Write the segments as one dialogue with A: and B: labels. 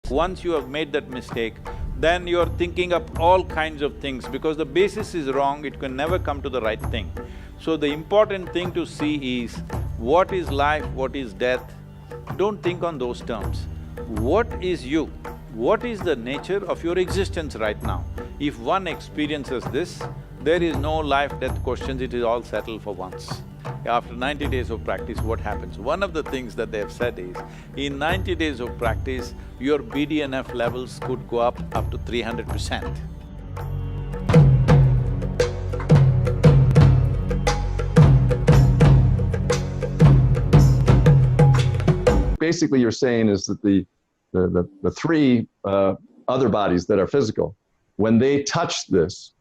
A: Once you have made that mistake, then you're thinking up all kinds of things because the basis is wrong, it can never come to the right thing. So the important thing to see is, what is life, what is death? Don't think on those terms. What is you? What is the nature of your existence right now? If one experiences this, there is no life-death questions, it is all settled for once. After 90 days of practice, what happens? One of the things that they have said is, in 90 days of practice, your BDNF levels could go up to 300%.
B: Basically, you're saying is that the three other bodies that are physical, when they touch this,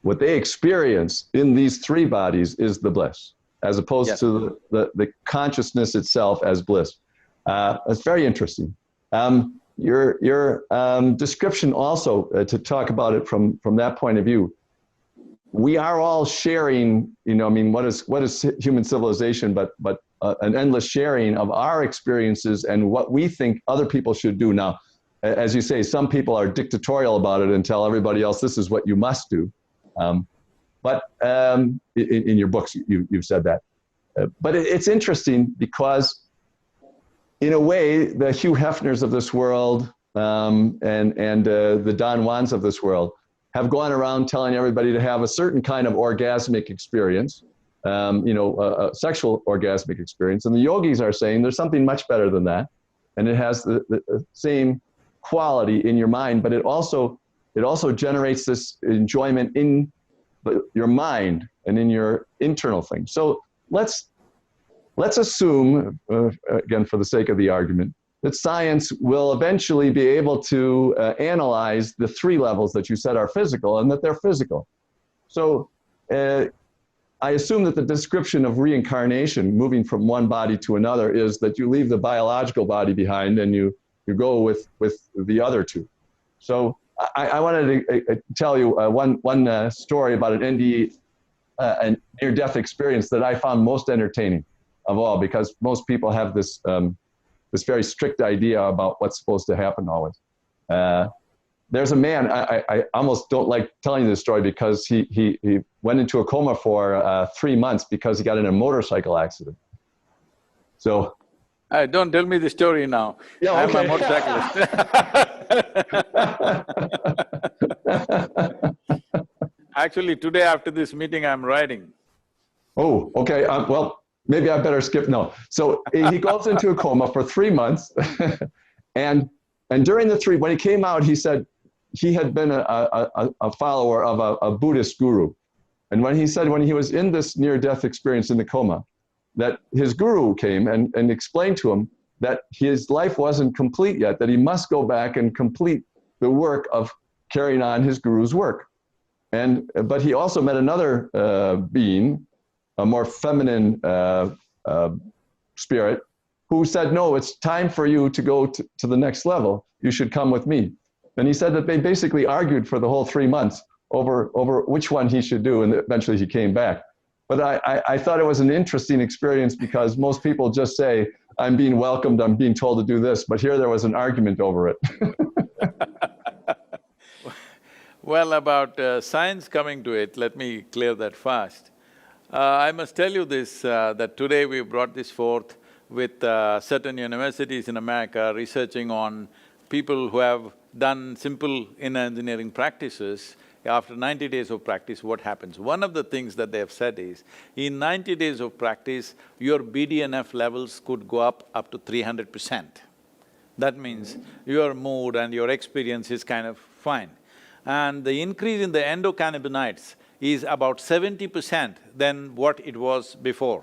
B: what they experience in these three bodies is the bliss, as opposed to the consciousness itself as bliss. It's very interesting. Your description also, to talk about it from that point of view, we are all sharing, you know, I mean, what is human civilization but an endless sharing of our experiences and what we think other people should do. Now, as you say, some people are dictatorial about it and tell everybody else this is what you must do. But in your books, you've said that. But it's interesting because, in a way, the Hugh Hefners of this world and the Don Juans of this world have gone around telling everybody to have a certain kind of orgasmic experience, a sexual orgasmic experience. And the yogis are saying there's something much better than that. And it has the same quality in your mind, but it also generates this enjoyment in your mind and in your internal thing. So let's assume, again, for the sake of the argument, that science will eventually be able to analyze the three levels that you said are physical and that they're physical. So I assume that the description of reincarnation, moving from one body to another, is that you leave the biological body behind and you go with the other two. So I wanted to tell you one story about an NDE, a near-death experience that I found most entertaining of all, because most people have this very strict idea about what's supposed to happen always. There's a man, I almost don't like telling this story because he went into a coma for 3 months because he got in a motorcycle accident. So.
A: Don't tell me the story now.
B: Yeah, okay.
A: I'm a motorcyclist. Actually, today after this meeting, I'm riding.
B: Oh, okay. Well, maybe I better skip. No. So he goes into a coma for 3 months. and during the when he came out, he said he had been a follower of a Buddhist guru. And when he was in this near-death experience in the coma, that his guru came and explained to him that his life wasn't complete yet, that he must go back and complete the work of carrying on his guru's work. But he also met another being, a more feminine spirit, who said, no, it's time for you to go to the next level. You should come with me. And he said that they basically argued for the whole 3 months over which one he should do, and eventually he came back. But I thought it was an interesting experience because most people just say, I'm being welcomed, I'm being told to do this, but here there was an argument over it.
A: Well, about science coming to it, let me clear that fast. I must tell you this, that today we brought this forth with certain universities in America researching on people who have done simple inner engineering practices. After 90 days of practice, what happens? One of the things that they have said is, in 90 days of practice, your BDNF levels could go up to 300%. That means your mood and your experience is kind of fine. And the increase in the endocannabinoids is about 70% than what it was before.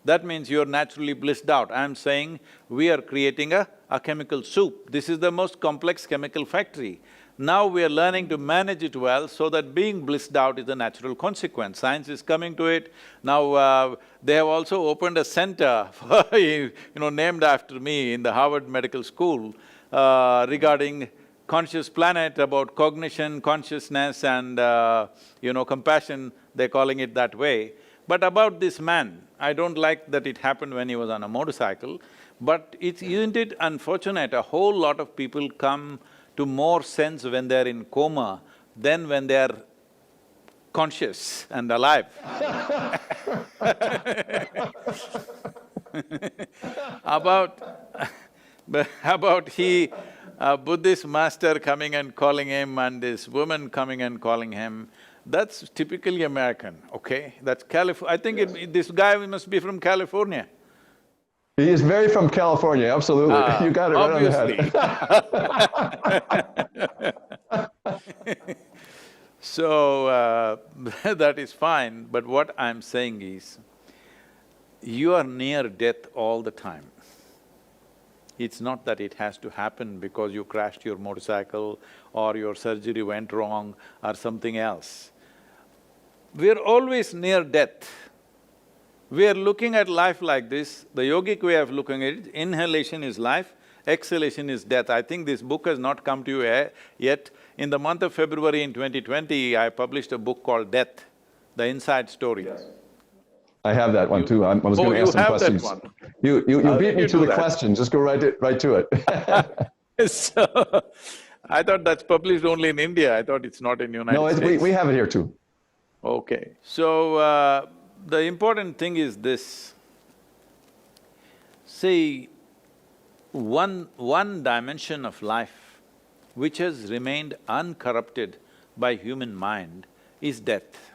A: That means you're naturally blissed out. I'm saying we are creating a chemical soup. This is the most complex chemical factory. Now we are learning to manage it well so that being blissed out is a natural consequence. Science is coming to it. Now they have also opened a center for named after me in the Harvard Medical School regarding conscious planet, about cognition, consciousness and compassion, they're calling it that way. But about this man, I don't like that it happened when he was on a motorcycle, But isn't it unfortunate, a whole lot of people come to more sense when they're in coma than when they're conscious and alive. About about Buddhist master coming and calling him and this woman coming and calling him, that's typically American, okay? That's I think this guy must be from California.
B: He is very from California, absolutely. You got it
A: obviously.
B: right on the head.
A: So, that is fine, but what I'm saying is, you are near death all the time. It's not that it has to happen because you crashed your motorcycle or your surgery went wrong or something else. We're always near death. We are looking at life like this. The yogic way of looking at it, inhalation is life, exhalation is death. I think this book has not come to you yet. In the month of February in 2020, I published a book called Death, The Inside Story.
B: Yes. I have that one too. I was going to ask some questions.
A: That one.
B: You beat me to the question, just go right to it.
A: So, I thought that's published only in India, I thought it's not in United States.
B: No, we have it here too.
A: Okay. So, the important thing is this. See, one dimension of life which has remained uncorrupted by human mind is death.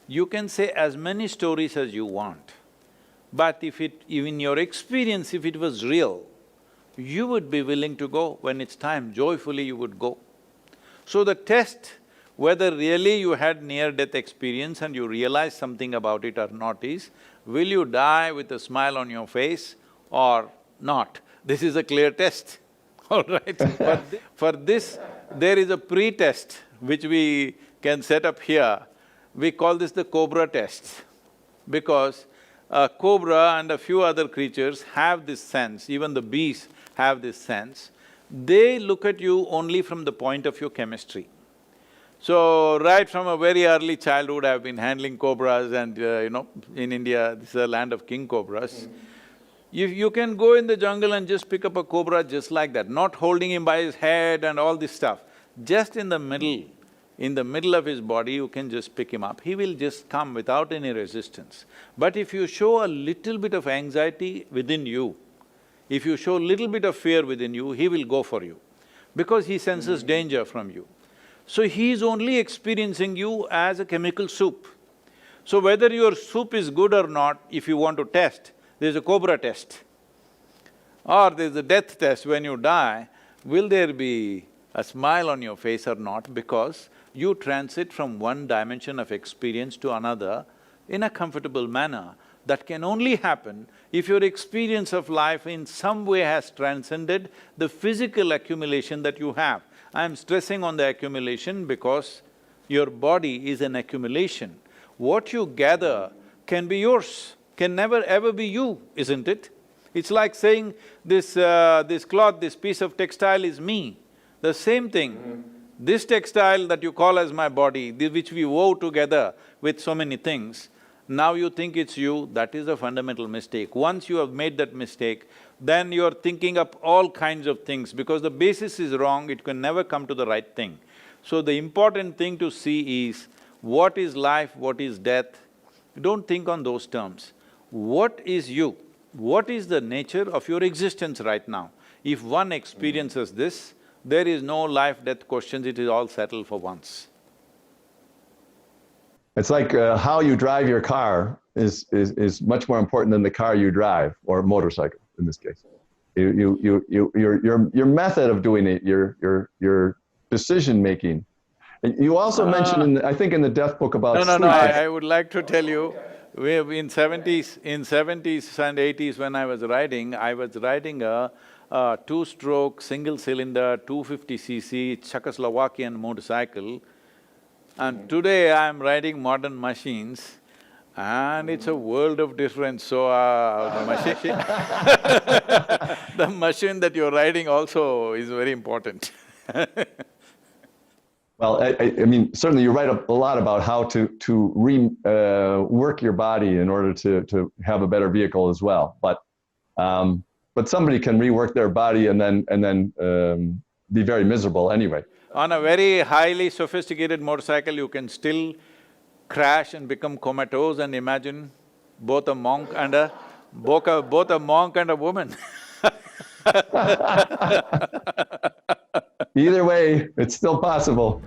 A: You can say as many stories as you want, but if in your experience, if it was real, you would be willing to go when it's time, joyfully you would go. So the test whether really you had near-death experience and you realize something about it or not is, will you die with a smile on your face or not? This is a clear test, all right? For this, there is a pre-test which we can set up here. We call this the cobra test, because a cobra and a few other creatures have this sense, even the bees have this sense. They look at you only from the point of your chemistry. So, right from a very early childhood, I've been handling cobras and in India, this is a land of king cobras. You can go in the jungle and just pick up a cobra just like that, not holding him by his head and all this stuff. Just in the middle of his body, you can just pick him up. He will just come without any resistance. But if you show a little bit of anxiety within you, if you show a little bit of fear within you, he will go for you, because he senses danger from you. So he is only experiencing you as a chemical soup. So whether your soup is good or not, if you want to test, there's a cobra test. Or there's a death test when you die, will there be a smile on your face or not, because you transit from one dimension of experience to another in a comfortable manner. That can only happen if your experience of life in some way has transcended the physical accumulation that you have. I'm stressing on the accumulation because your body is an accumulation. What you gather can be yours, can never ever be you, isn't it? It's like saying, this cloth, this piece of textile is me. The same thing, this textile that you call as my body, which we wove together with so many things, now you think it's you, that is a fundamental mistake. Once you have made that mistake, then you're thinking up all kinds of things, because the basis is wrong, it can never come to the right thing. So the important thing to see is, what is life, what is death? Don't think on those terms. What is you? What is the nature of your existence right now? If one experiences this, there is no life-death questions, it is all settled for once.
B: It's like how you drive your car is much more important than the car you drive, or motorcycle in this case. Your method of doing it, your decision-making. And you also mentioned, I think in the death book about
A: No, I would like to tell you, in 70s and 80s when I was riding a two-stroke, single-cylinder, 250cc Czechoslovakian motorcycle, and today I'm riding modern machines, and it's a world of difference. So, the machine that you're riding also is very important.
B: Well, I mean, certainly you write a lot about how to work your body in order to have a better vehicle as well. But But somebody can rework their body and then be very miserable anyway.
A: On a very highly sophisticated motorcycle, you can still crash and become comatose and imagine both a monk and a woman.
B: Either way, it's still possible.